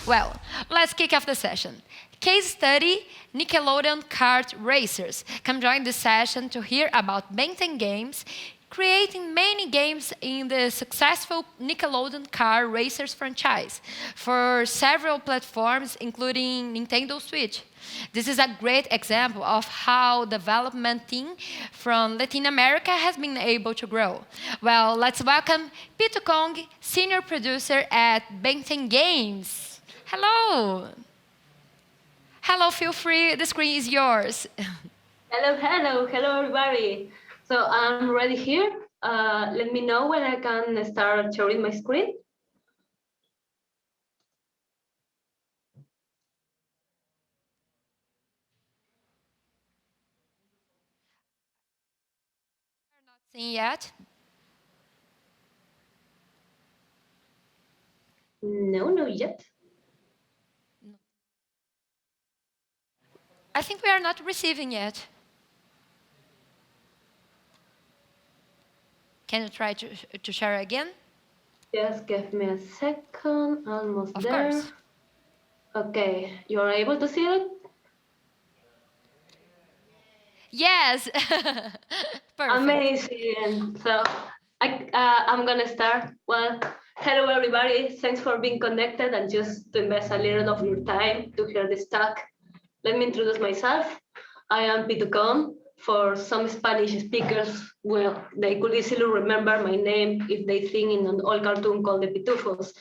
Well, let's kick off the session. Case study, Nickelodeon Kart Racers. Come join the session to hear about Bamtang Games, creating many games in the successful Nickelodeon Kart Racers franchise for several platforms, including Nintendo Switch. This is a great example of how development team from Latin America has been able to grow. Well, let's welcome Pito Kong, senior producer at Bamtang Games. Hello. Hello, feel free, the screen is yours. Hello, everybody. So I'm ready here. Let me know when I can start sharing my screen. We're not seeing yet. No, not yet. I think we are not receiving yet. Can you try to share again? Just give me a second. Almost Of there. course. Okay, you are able to see it? Yes. Perfect. Amazing. So I'm gonna start. Well, hello everybody. Thanks for being connected and just to invest a little of your time to hear this talk. Let me introduce myself. I am Pitucon. For some Spanish speakers, well, they could easily remember my name if they sing in an old cartoon called The Pitufos.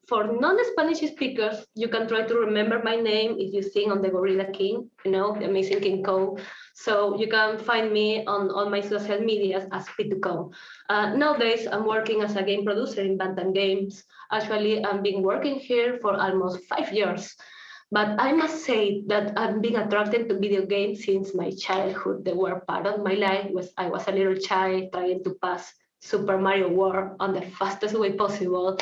For non-Spanish speakers, you can try to remember my name if you sing on the Gorilla King, the amazing King Kong. So you can find me on all my social medias as Pitucon. Nowadays, I'm working as a game producer in Bamtang Games. Actually, I've been working here for almost 5 years. But I must say that I've been attracted to video games since my childhood. They were part of my life. I was a little child trying to pass Super Mario World on the fastest way possible.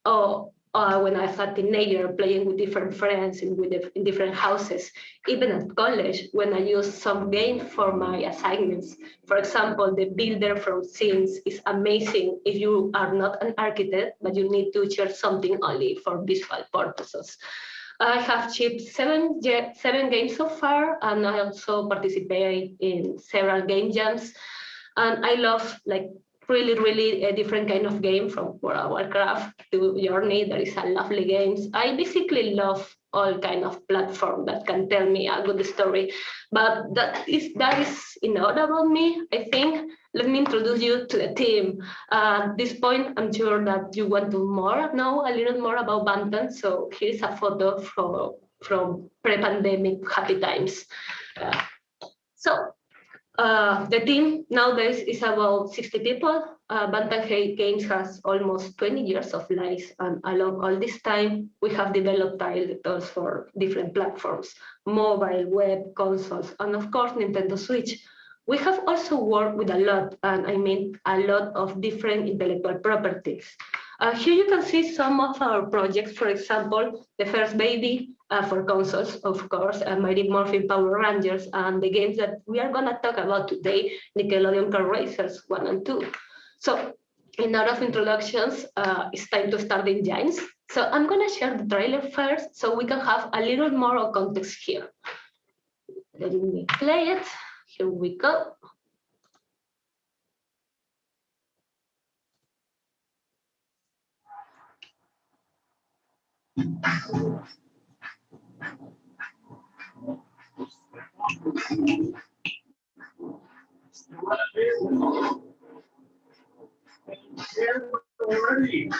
Or when I was a teenager, playing with different friends in different houses. Even at college, when I used some games for my assignments. For example, the builder from Sims is amazing if you are not an architect, but you need to share something only for visual purposes. I have shipped seven games so far, and I also participate in several game jams. And I love really a different kind of game from World of Warcraft to Journey. There is a lovely games. I basically love all kind of platform that can tell me a good story. But that is enough about me, I think. Let me introduce you to the team. At this point, I'm sure that you want to know a little more about Bantam. So here's a photo from pre-pandemic happy times. Uh, so the team nowadays is about 60 people. Bamtang Games has almost 20 years of life, and along all this time, we have developed titles for different platforms, mobile, web, consoles, and of course, Nintendo Switch. We have also worked with a lot, and I mean a lot of different intellectual properties. Here you can see some of our projects, for example, the first baby, for consoles, of course, Mighty Morphin Power Rangers, and the games that we are going to talk about today, Nickelodeon Kart Racers 1 and 2. So, in out of introductions, it's time to start the engines. So I'm going to share the trailer first so we can have a little more context here. Let me play it. Here we go. Already.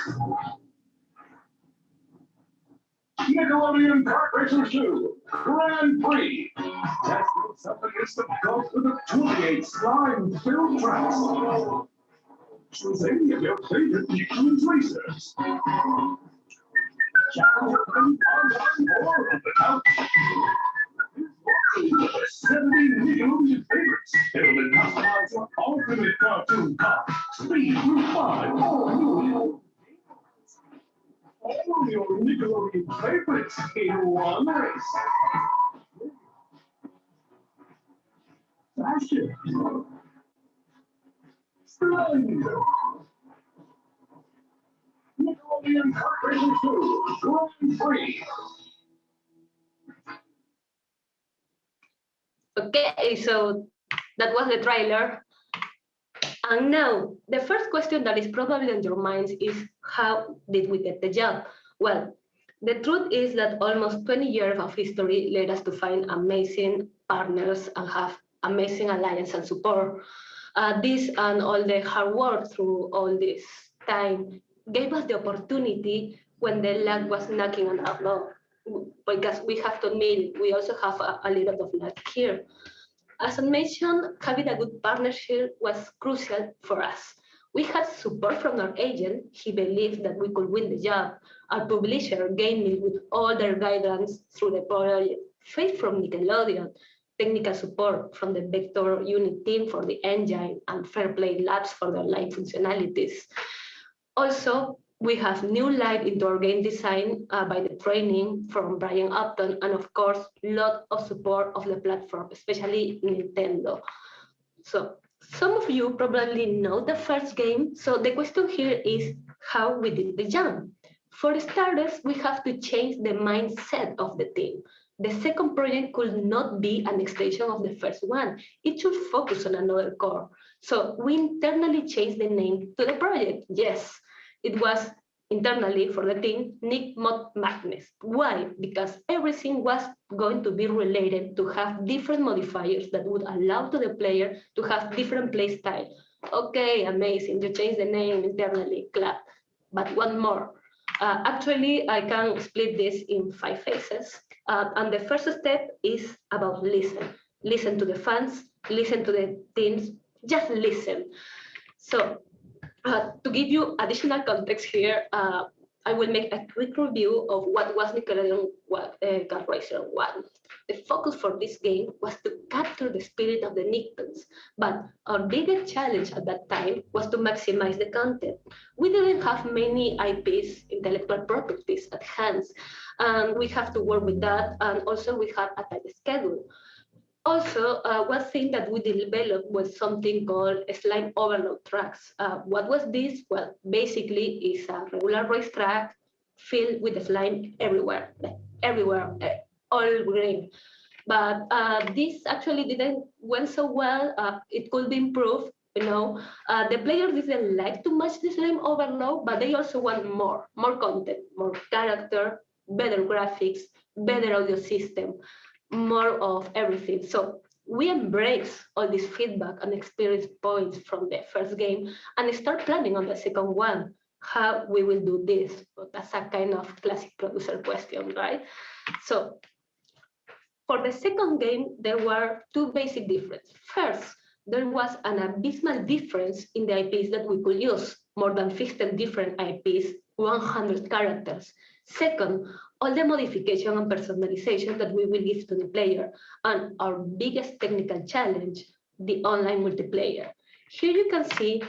Nickelodeon Kart Racers 2 Grand Prix. Test yourself against the ghost with a 28 slime-filled tracks. Choose any of your favorite Nickelodeon racers. Challenge them online or on the couch. 70 Nickelodeon favorites. It'll customize your ultimate cartoon car. Speed through 5 all new. All your Nickelodeon favorites in one race. Fashion. Splendor. Nickelodeon Nickelodeon Kart Racers 2 Grand Prix. Okay, so that was the trailer. And now, the first question that is probably on your minds is, how did we get the job? Well, the truth is that almost 20 years of history led us to find amazing partners and have amazing alliance and support. This and all the hard work through all this time gave us the opportunity when the luck was knocking on our door. Because we have to admit, we also have a little bit of luck here. As I mentioned, having a good partnership was crucial for us. We had support from our agent. He believed that we could win the job. Our publisher gave me with all their guidance through the project, faith from Nickelodeon, technical support from the Vector unit team for the engine, and Fair Play Labs for their line functionalities. Also, we have new light into our game design by the training from Brian Upton, and of course, lot of support of the platform, especially Nintendo. So some of you probably know the first game. So the question here is how we did the jump. For starters, we have to change the mindset of the team. The second project could not be an extension of the first one. It should focus on another core. So we internally changed the name to the project. Yes, it was internally for the team Nick Mod Madness. Why? Because everything was going to be related to have different modifiers that would allow to the player to have different play style. Okay, amazing. You change the name internally, clap. But one more. Actually, I can split this in 5 phases. And the first step is about listen. Listen to the fans, listen to the teams, just listen. So to give you additional context here, I will make a quick review of what was Nickelodeon Kart Racer 1. The focus for this game was to capture the spirit of the Nicktoons, but our biggest challenge at that time was to maximize the content. We didn't have many IPs, intellectual properties at hand, and we have to work with that, and also we had a tight schedule. Also, one thing that we developed was something called slime overload tracks. What was this? Well, basically, it's a regular racetrack filled with slime everywhere, like everywhere, all green. But this actually didn't went so well. It could be improved. The players didn't like too much the slime overload, but they also want more content, more character, better graphics, better audio system, more of everything. So we embrace all this feedback and experience points from the first game and start planning on the second one, how we will do this. But that's a kind of classic producer question, right? So for the second game, there were two basic differences. First, there was an abysmal difference in the IPs that we could use, more than 15 different IPs, 100 characters. Second, all the modification and personalization that we will give to the player, and our biggest technical challenge, the online multiplayer. Here you can see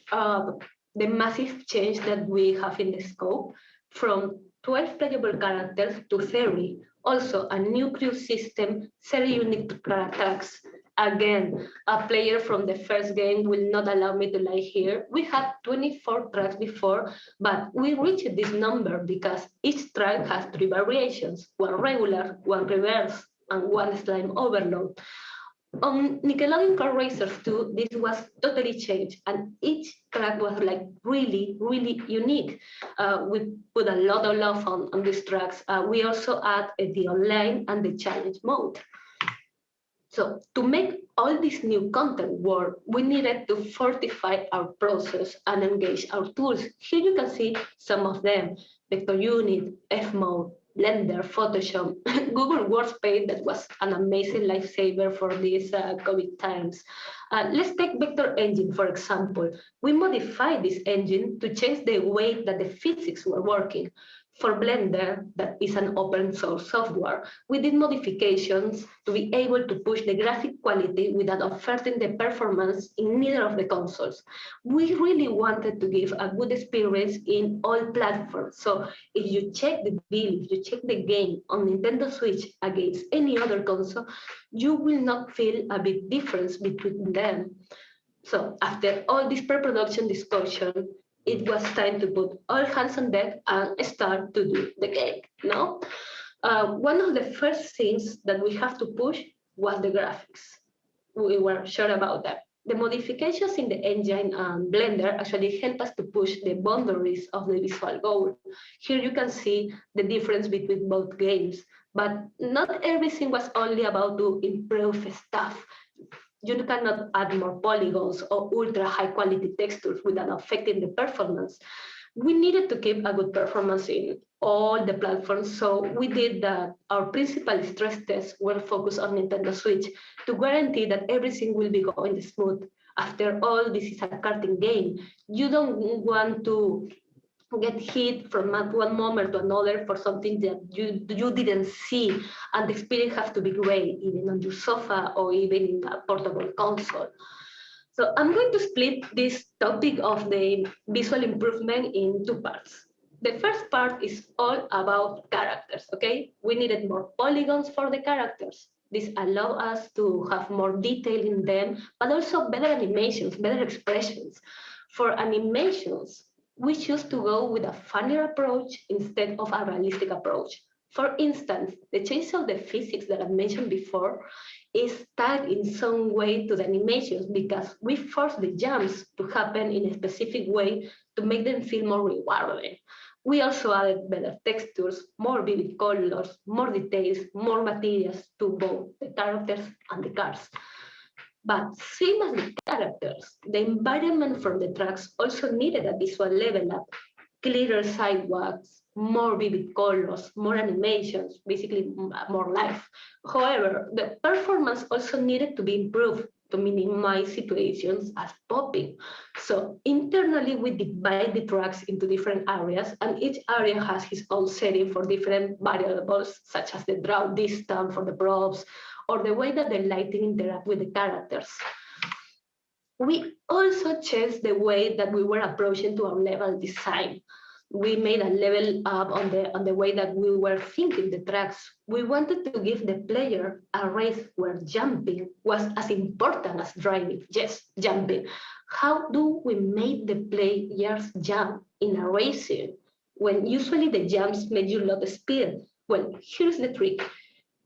the massive change that we have in the scope from 12 playable characters to 30. Also, a new crew system, 30 unique tracks. Again, a player from the first game will not allow me to lie here. We had 24 tracks before, but we reached this number because each track has 3 variations, one regular, one reverse, and one slime overload. On Nickelodeon Kart Racers 2, this was totally changed, and each track was like really, really unique. We put a lot of love on these tracks. We also add the online and the challenge mode. So to make all this new content work, we needed to fortify our process and engage our tools. Here you can see some of them: Vector Unit, F-Mode, Blender, Photoshop, Google Workspace, that was an amazing lifesaver for these COVID times. Let's take Vector Engine, for example. We modified this engine to change the way that the physics were working. For Blender, that is an open source software, we did modifications to be able to push the graphic quality without affecting the performance in neither of the consoles. We really wanted to give a good experience in all platforms. So if you check the bill, if you check the game on Nintendo Switch against any other console, you will not feel a big difference between them. So after all this pre-production discussion, it was time to put all hands on deck and start to do the game. No, one of the first things that we have to push was the graphics. We were sure about that. The modifications in the engine and Blender actually help us to push the boundaries of the visual goal. Here you can see the difference between both games, but not everything was only about to improve stuff. You cannot add more polygons or ultra high quality textures without affecting the performance. We needed to keep a good performance in all the platforms, so we did that. Our principal stress tests were focused on Nintendo Switch to guarantee that everything will be going smooth. After all, this is a karting game. You don't want to get hit from one moment to another for something that you didn't see, and the experience has to be great, even on your sofa or even in a portable console. So I'm going to split this topic of the visual improvement in two parts. The first part is all about characters, okay? We needed more polygons for the characters. This allowed us to have more detail in them, but also better animations, better expressions. For animations, we choose to go with a funnier approach instead of a realistic approach. For instance, the change of the physics that I mentioned before is tied in some way to the animations because we force the jumps to happen in a specific way to make them feel more rewarding. We also added better textures, more vivid colors, more details, more materials to both the characters and the cars. But same as the characters, the environment from the tracks also needed a visual level up, clearer sidewalks, more vivid colors, more animations, basically more life. However, the performance also needed to be improved to minimize situations as popping. So internally, we divide the tracks into different areas, and each area has its own setting for different variables, such as the draw distance for the props, or the way that the lighting interact with the characters. We also changed the way that we were approaching to our level design. We made a level up on the way that we were thinking the tracks. We wanted to give the player a race where jumping was as important as driving. Yes, jumping. How do we make the players jump in a racing when usually the jumps make you lose speed? Well, here's the trick.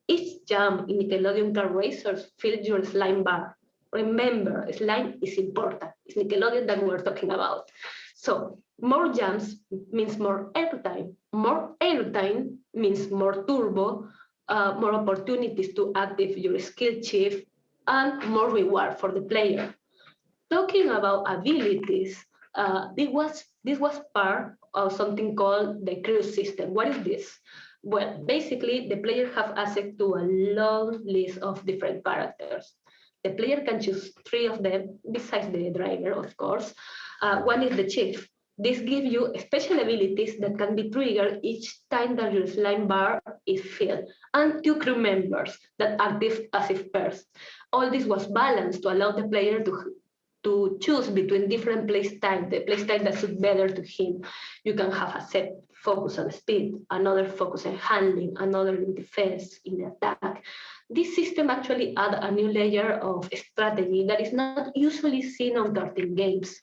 Each jump in Nickelodeon Kart Racers fills your slime bar. Remember, slime is important. It's Nickelodeon that we're talking about. So more jumps means more airtime. More airtime means more turbo, more opportunities to active your skill chief, and more reward for the player. Talking about abilities, this was part of something called the cruise system. What is this? Well, basically, the player have access to a long list of different characters. The player can choose three of them, besides the driver, of course. One is the chief. This gives you special abilities that can be triggered each time that your slime bar is filled, and two crew members that active passive pairs. All this was balanced to allow the player to choose between different play styles, the play style that suits better to him. You can have a set focus on speed, another focus on handling, another in defense, in attack. This system actually adds a new layer of strategy that is not usually seen on karting games.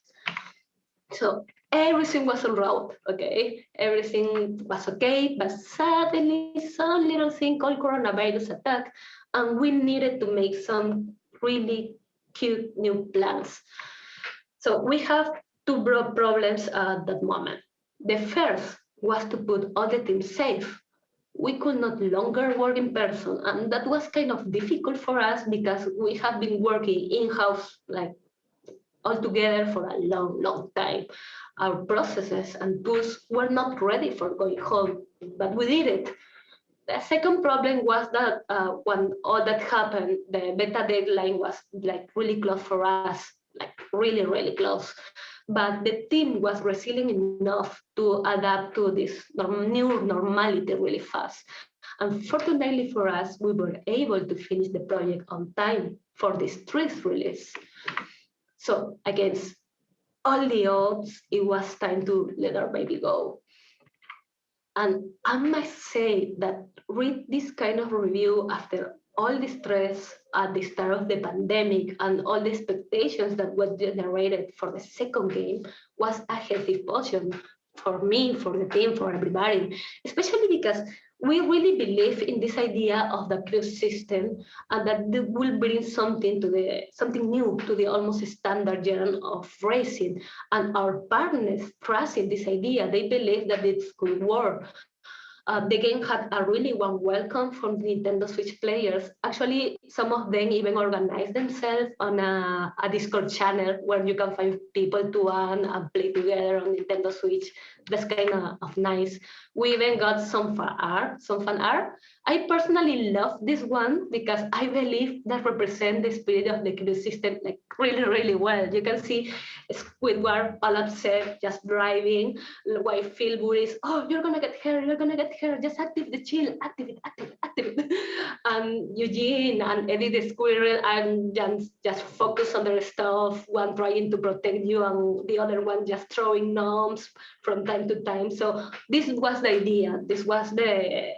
So everything was on route, okay? Everything was okay, but suddenly some little thing called coronavirus attack, and we needed to make some really cute new plans. So we have two broad problems at that moment. The first was to put all the team safe. We could not longer work in person, and that was kind of difficult for us because we have been working in-house like all together for a long, long time. Our processes and tools were not ready for going home, but we did it. The second problem was that when all that happened, the beta deadline was like really close for us, like really, really close. But the team was resilient enough to adapt to this new normality really fast. Unfortunately for us, we were able to finish the project on time for the street release. So against all the odds, it was time to let our baby go. And I must say that read this kind of review after all the stress at the start of the pandemic and all the expectations that were generated for the second game was a healthy potion for me, for the team, for everybody, especially because we really believe in this idea of the closed system and that it will bring something new to the almost standard genre of racing. And our partners trust in this idea. They believe that it could work. The game had a really warm welcome from the Nintendo Switch players. Actually, some of them even organized themselves on a Discord channel where you can find people to run and play together on Nintendo Switch. That's kind of nice. We even got some fan art, I personally love this one because I believe that represent the spirit of the Cruise system like really, really well. You can see Squidward all upset, just driving, while Philbur is, oh, you're gonna get hurt, just active the chill, active it. And Eugene and Eddie the squirrel and just focus on their stuff, one trying to protect you and the other one just throwing gnomes from time to time. So this was the idea, this was the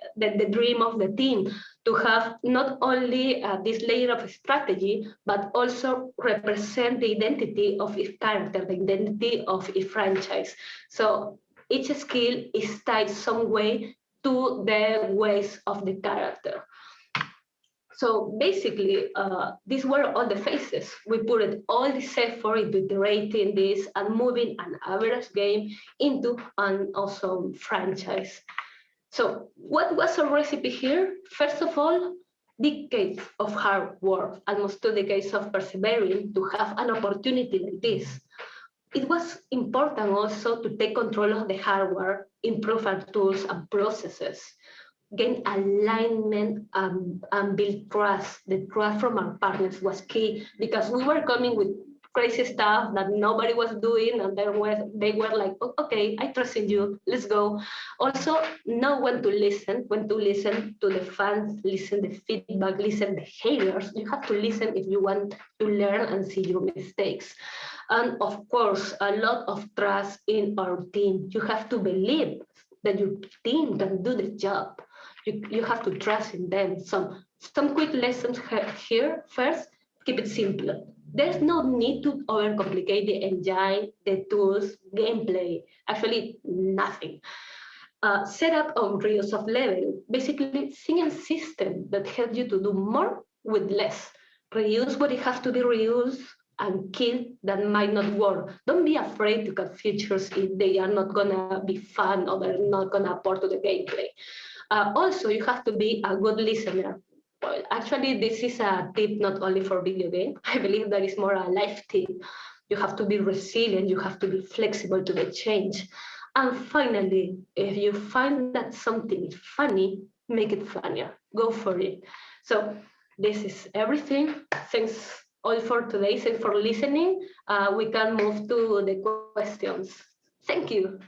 dream of the team, to have not only this layer of strategy, but also represent the identity of each character, the identity of each franchise. So each skill is tied some way to the ways of the character. So basically, these were all the phases. We put all this effort into iterating this and moving an average game into an awesome franchise. So what was our recipe here? First of all, decades of hard work, almost 2 decades of persevering to have an opportunity like this. It was important also to take control of the hardware, improve our tools and processes, gain alignment and build trust. The trust from our partners was key because we were coming with crazy stuff that nobody was doing, and they were like, oh, okay, I trust in you, let's go. Also, know when to listen to the fans, listen the feedback, listen the haters. You have to listen if you want to learn and see your mistakes. And of course, a lot of trust in our team. You have to believe that your team can do the job. You have to trust in them. Some quick lessons here. First, keep it simple. There's no need to overcomplicate the engine, the tools, gameplay. Actually, nothing. Set up on reels of level. Basically, sing a system that helps you to do more with less. Reuse what it has to be reused and kill that might not work. Don't be afraid to cut features if they are not gonna be fun or they're not gonna apport to the gameplay. Also, you have to be a good listener. Well, actually, this is a tip not only for video game. I believe that is more a life tip. You have to be resilient. You have to be flexible to the change. And finally, if you find that something is funny, make it funnier. Go for it. So this is everything. Thanks all for today. Thanks for listening. We can move to the questions. Thank you.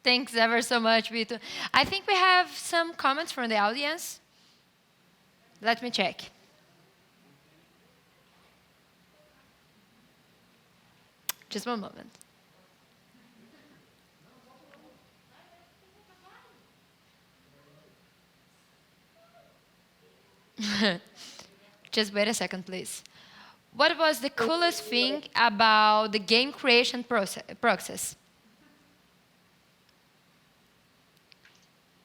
Thanks ever so much, Vito. I think we have some comments from the audience. Let me check. Just one moment. Just wait a second, please. What was the coolest thing about the game creation process?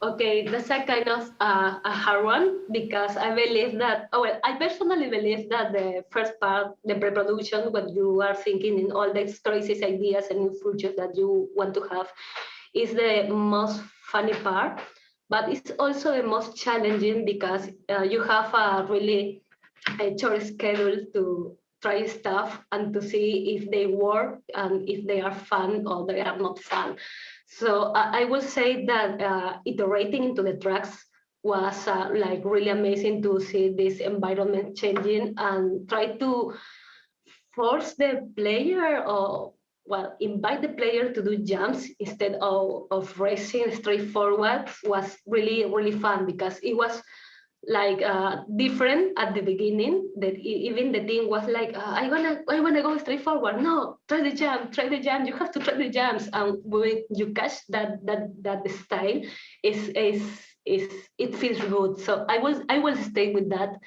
Okay, that's a kind of a hard one because I believe that, oh, well, I personally believe that the first part, the pre-production, when you are thinking in all these crazy ideas and new features that you want to have, is the most funny part. But it's also the most challenging because you have a really short schedule to try stuff and to see if they work and if they are fun or they are not fun. So I will say that iterating into the tracks was like really amazing to see this environment changing and try to force the player or well invite the player to do jumps instead of racing straightforward was really fun because it was like different at the beginning. That even the team was like, I wanna go straight forward. No, try the jump, try the jump. You have to try the jumps, and when you catch that style, is it feels good. So I will stay with that,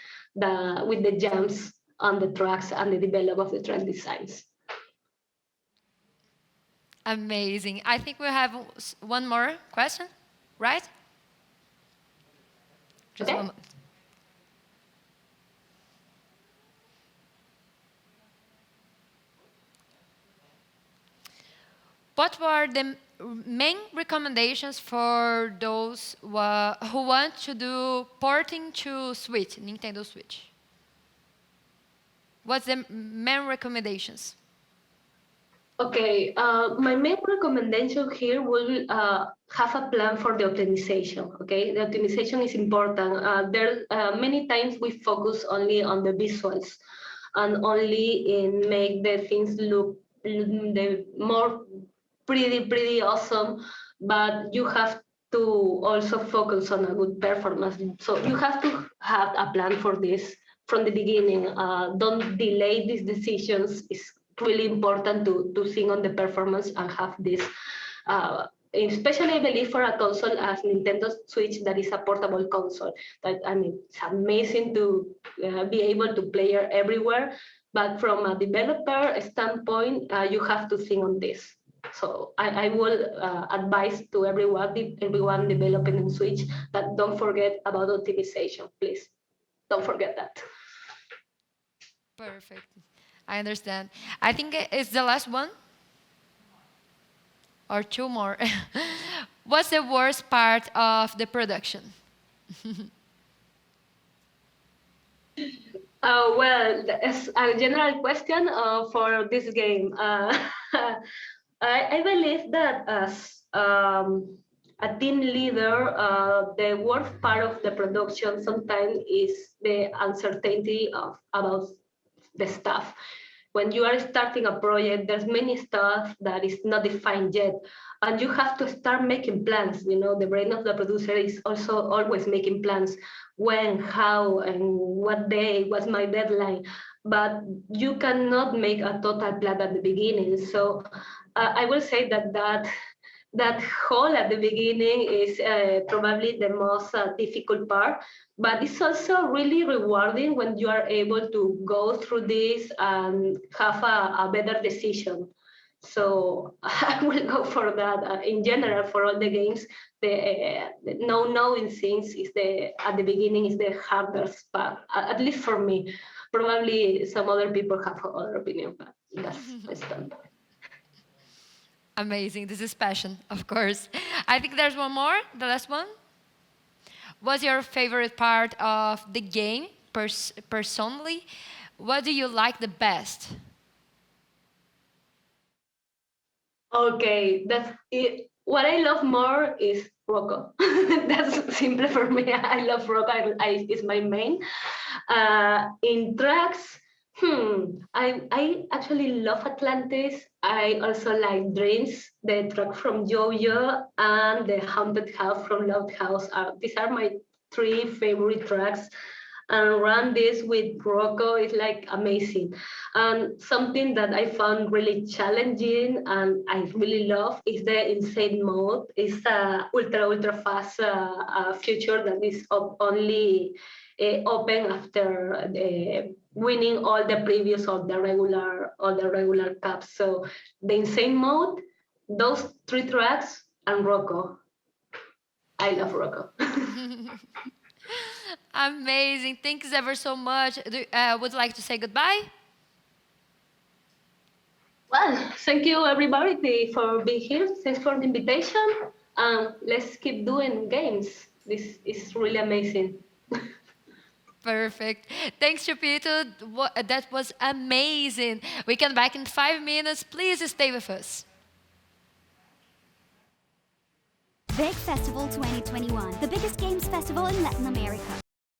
with the jumps on the tracks and the develop of the track designs. Amazing. I think we have one more question, right? Just Okay. one more. What were the main recommendations for those who want to do porting to Switch, Nintendo Switch? What's the main recommendations? Okay, my main recommendation here will have a plan for the optimization. Okay, the optimization is important. There many times we focus only on the visuals and only in make the things look the more pretty awesome, but you have to also focus on a good performance. So you have to have a plan for this from the beginning. Don't delay these decisions. It's really important to think on the performance and have this. Especially, I believe, for a console as Nintendo Switch, that is a portable console. That, I mean, it's amazing to be able to play it everywhere. But from a developer standpoint, you have to think on this. So I will advise to everyone developing in Switch, that don't forget about optimization, please. Don't forget that. Perfect. I understand. I think it's the last one or two more. What's the worst part of the production? Well, as a general question for this game, I believe that as a team leader, the worst part of the production sometimes is the uncertainty about the stuff. When you are starting a project, there's many stuff that is not defined yet, and you have to start making plans. You know, the brain of the producer is also always making plans: when, how, and what day, what's my deadline. But you cannot make a total plan at the beginning. So I will say that whole at the beginning is probably the most difficult part, but it's also really rewarding when you are able to go through this and have a better decision. So I will go for that. In general, for all the games, the no knowing things is at the beginning is the hardest part, at least for me. Probably some other people have other opinion, but that's my standpoint. Amazing. This is passion, of course. I think there's one more, the last one. What's your favorite part of the game, personally? What do you like the best? Okay, that's it. What I love more is Rocco. That's simple for me. I love Rocco. It's my main. In tracks, I actually love Atlantis. I also like Dreams, the track from Jojo, and the Haunted House from Loud House. These are my three favorite tracks, and run this with Rocco is like amazing. And something that I found really challenging and I really love is the insane mode. It's a ultra fast feature that is only open after winning all the previous all the regular cups. So the insane mode, those three tracks, and Rocco. I love Rocco. Amazing. Thanks ever so much. Would you like to say goodbye? Well, thank you everybody for being here. Thanks for the invitation. Let's keep doing games. This is really amazing. Perfect. Thanks, Chupito. That was amazing. We come back in 5 minutes. Please stay with us. Big Festival 2021, the biggest games festival in Latin America.